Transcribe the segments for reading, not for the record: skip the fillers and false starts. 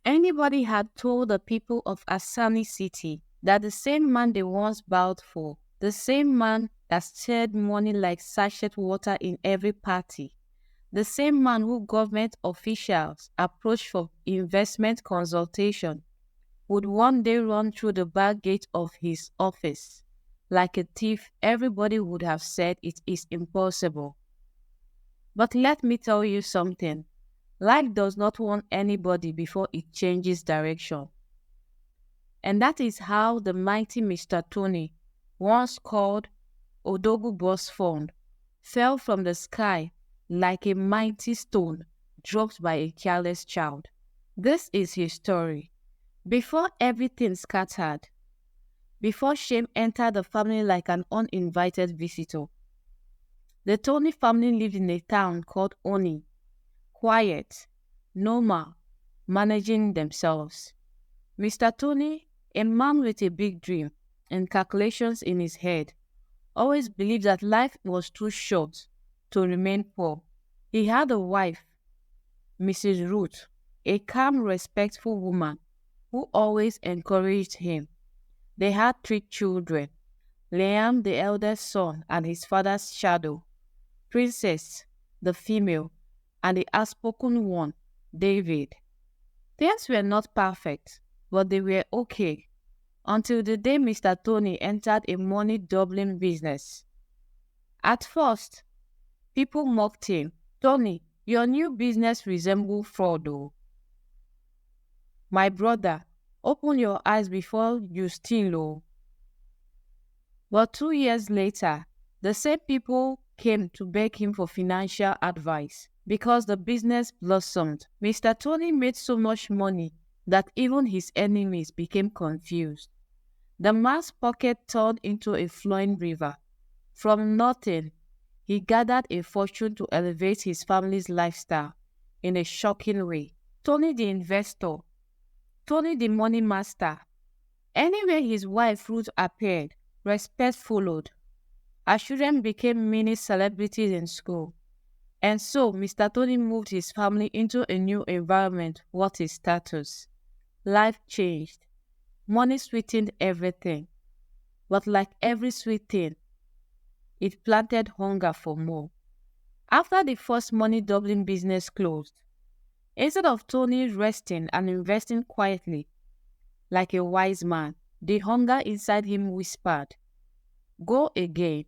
Anybody had told the people of Asani City that the same man they once bowed for, the same man that stirred money like sachet water in every party, the same man who government officials approached for investment consultation, would one day run through the back gate of his office. Like a thief, everybody would have said it is impossible. But let me tell you something. Life does not want anybody before it changes direction. And that is how the mighty Mr. Tony, once called Odogu Boostfund, fell from the sky like a mighty stone dropped by a careless child. This is his story. Before everything scattered, before shame entered the family like an uninvited visitor, the Tony family lived in a town called Oni, quiet, normal, managing themselves. Mr. Tony, a man with a big dream and calculations in his head, always believed that life was too short to remain poor. He had a wife, Mrs. Ruth, a calm, respectful woman who always encouraged him. They had 3 children, Liam, the eldest son, and his father's shadow, Princess, the female, and the outspoken one, David. Things were not perfect, but they were okay until the day Mr. Tony entered a money doubling business. At first, people mocked him. Tony, your new business resembles fraud, though. My brother, open your eyes before you steal, oh. But 2 years later, the same people came to beg him for financial advice because the business blossomed. Mr. Tony made so much money that even his enemies became confused. The man's pocket turned into a flowing river. From nothing, he gathered a fortune to elevate his family's lifestyle in a shocking way. Tony the investor, Tony the money master. Anywhere his wife Ruth appeared, respect followed. Her children became mini celebrities in school. And so Mr. Tony moved his family into a new environment worth his status. Life changed. Money sweetened everything. But like every sweet thing, it planted hunger for more. After the first money doubling business closed, instead of Tony resting and investing quietly, like a wise man, the hunger inside him whispered, "Go again,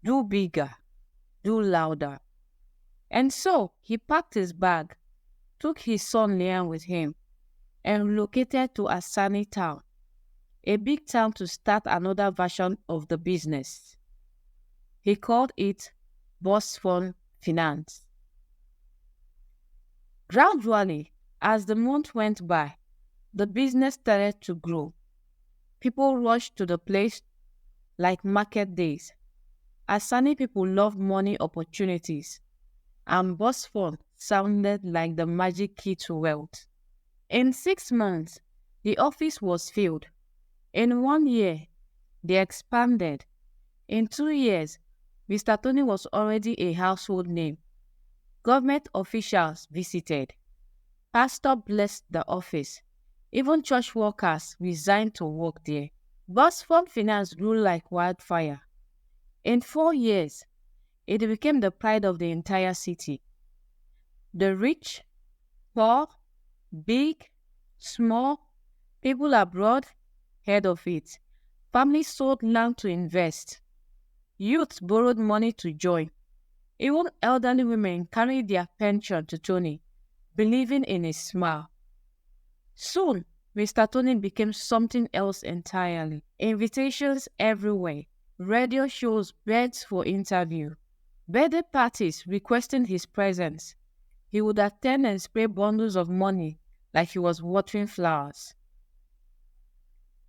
do bigger, do louder." And so he packed his bag, took his son Liam with him, and relocated to Asani town, a big town, to start another version of the business. He called it Boostfund Finance. Gradually, as the month went by, the business started to grow. People rushed to the place like market days. Asani people loved money opportunities, and Boostfund sounded like the magic key to wealth. In 6 months, the office was filled. In 1 year, they expanded. In 2 years, Mr. Tony was already a household name. Government officials visited. Pastor blessed the office. Even church workers resigned to work there. Boostfund Finance grew like wildfire. In 4 years, it became the pride of the entire city. The rich, poor, big, small, people abroad heard of it. Families sold land to invest. Youths borrowed money to join. Even elderly women carried their pension to Tony, believing in his smile. Soon, Mr. Tony became something else entirely. Invitations everywhere. Radio shows begged for interview. Birthday parties requesting his presence. He would attend and spray bundles of money like he was watering flowers.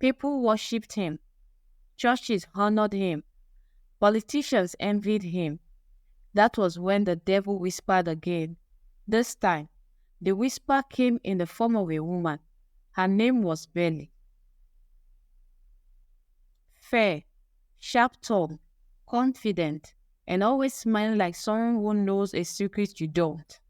People worshipped him. Churches honored him. Politicians envied him. That was when the devil whispered again. This time, the whisper came in the form of a woman. Her name was Belly. Fair, sharp-tongued, confident, and always smiling like someone who knows a secret you don't.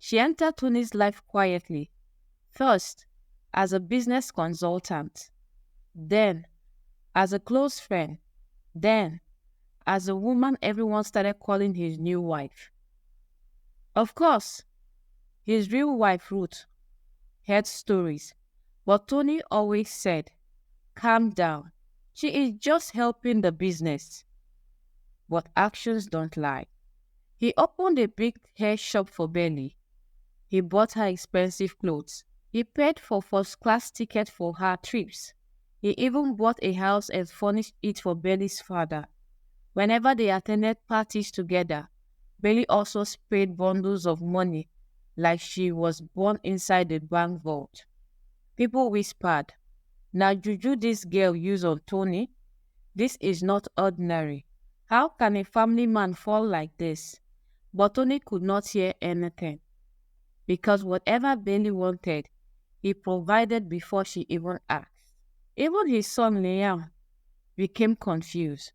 She entered Tony's life quietly, first as a business consultant, then as a close friend, then as a woman everyone started calling his new wife. Of course, his real wife, Ruth, heard stories, but Tony always said, "Calm down. She is just helping the business." But actions don't lie. He opened a big hair shop for Belly. He bought her expensive clothes. He paid for first-class tickets for her trips. He even bought a house and furnished it for Belly's father. Whenever they attended parties together, Belly also sprayed bundles of money like she was born inside the bank vault. People whispered, "Now juju this girl used on Tony? This is not ordinary. How can a family man fall like this?" But Tony could not hear anything, because whatever Bailey wanted, he provided before she even asked. Even his son Liam became confused.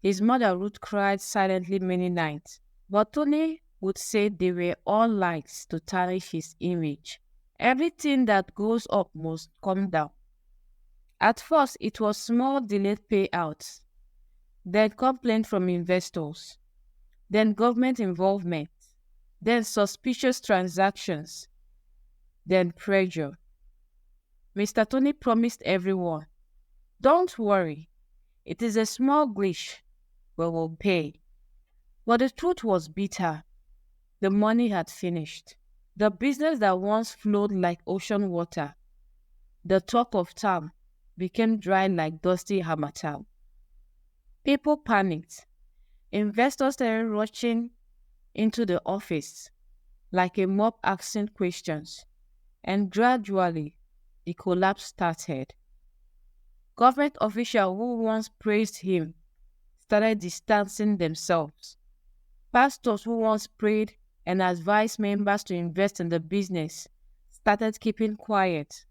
His mother Ruth cried silently many nights, but Tony would say they were all lies to tarnish his image. Everything that goes up must come down. At first, it was small delayed payouts, then complaint from investors, then government involvement, then suspicious transactions, then pressure. Mr. Tony promised everyone, "Don't worry, it is a small glitch, we will pay." But the truth was bitter. The money had finished. The business that once flowed like ocean water, the talk of town, became dry like dusty harmattan. People panicked. Investors started rushing into the office like a mob asking questions, and gradually the collapse started. Government officials who once praised him started distancing themselves. Pastors who once prayed and advised members to invest in the business started keeping quiet.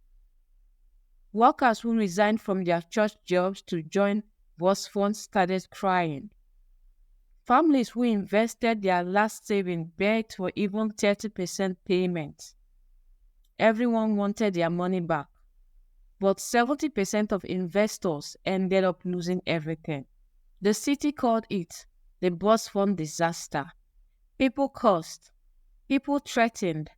Workers who resigned from their church jobs to join Boostfund started crying. Families who invested their last savings begged for even 30% payment. Everyone wanted their money back, but 70% of investors ended up losing everything. The city called it the Boostfund disaster. People cursed, people threatened,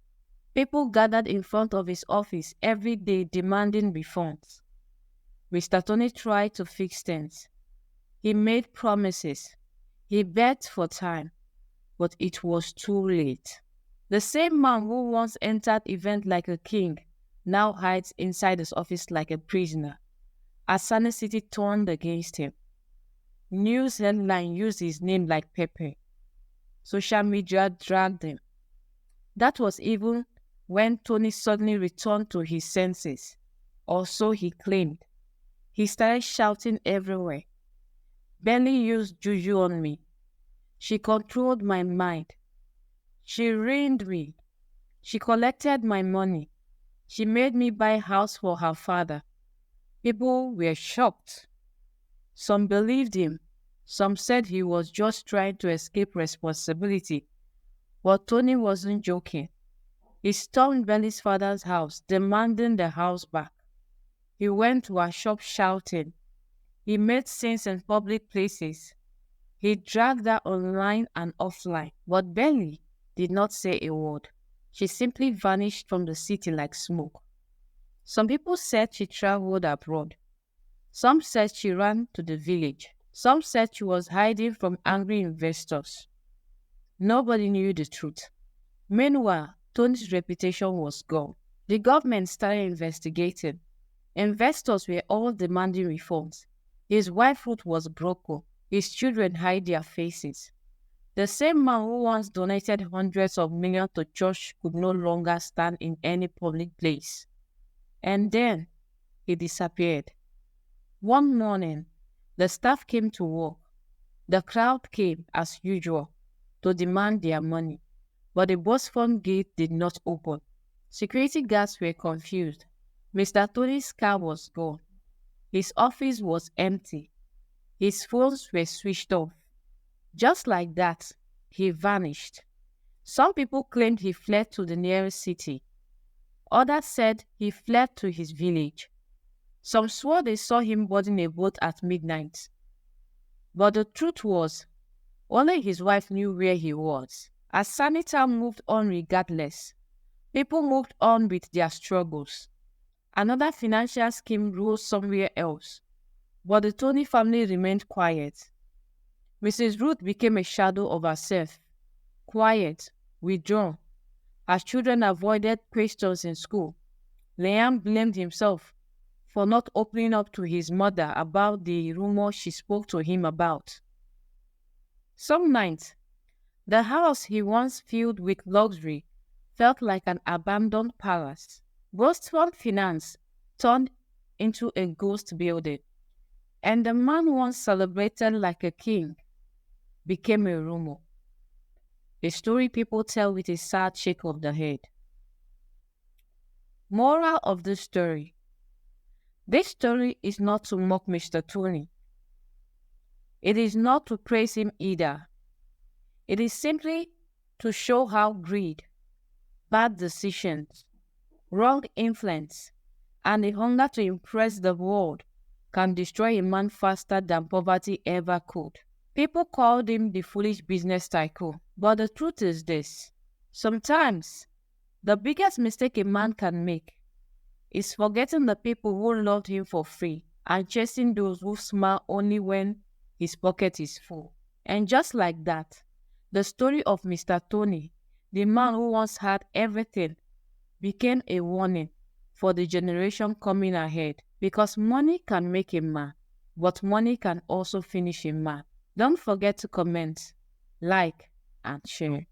people gathered in front of his office every day demanding refunds. Mr. Tony tried to fix things. He made promises. He begged for time, but it was too late. The same man who once entered event like a king now hides inside his office like a prisoner. Asani City turned against him. News headlines used his name like pepper. Social media dragged him. That was even when Tony suddenly returned to his senses, or so he claimed. He started shouting everywhere. "Belly used juju on me. She controlled my mind. She ruined me. She collected my money. She made me buy a house for her father." People were shocked. Some believed him. Some said he was just trying to escape responsibility. But Tony wasn't joking. He stormed Belly's father's house, demanding the house back. He went to her shop shouting. He made scenes in public places. He dragged her online and offline. But Belly did not say a word. She simply vanished from the city like smoke. Some people said she traveled abroad. Some said she ran to the village. Some said she was hiding from angry investors. Nobody knew the truth. Meanwhile, Tony's reputation was gone. The government started investigating. Investors were all demanding reforms. His wife Ruth was broken. His children hid their faces. The same man who once donated hundreds of millions to church could no longer stand in any public place. And then he disappeared. One morning, the staff came to work. The crowd came, as usual, to demand their money, but the Boostfund gate did not open. Security guards were confused. Mr. Tony's car was gone. His office was empty. His phones were switched off. Just like that, he vanished. Some people claimed he fled to the nearest city. Others said he fled to his village. Some swore they saw him boarding a boat at midnight. But the truth was, only his wife knew where he was. As Sanita moved on regardless, people moved on with their struggles. Another financial scheme rose somewhere else, but the Tony family remained quiet. Mrs. Ruth became a shadow of herself, quiet, withdrawn. Her children avoided questions in school. Liam blamed himself for not opening up to his mother about the rumor she spoke to him about. Some nights, the house he once filled with luxury felt like an abandoned palace. Boostfund finance turned into a ghost building, and the man once celebrated like a king became a rumor. A story people tell with a sad shake of the head. Moral of the story. This story is not to mock Mr. Tony. It is not to praise him either. It is simply to show how greed, bad decisions, wrong influence, and the hunger to impress the world can destroy a man faster than poverty ever could. People called him the foolish business tycoon, but the truth is this. Sometimes, the biggest mistake a man can make is forgetting the people who loved him for free and chasing those who smile only when his pocket is full. And just like that, the story of Mr. Tony, the man who once had everything, became a warning for the generation coming ahead, because money can make a man, but money can also finish a man. Don't forget to comment, like, and share.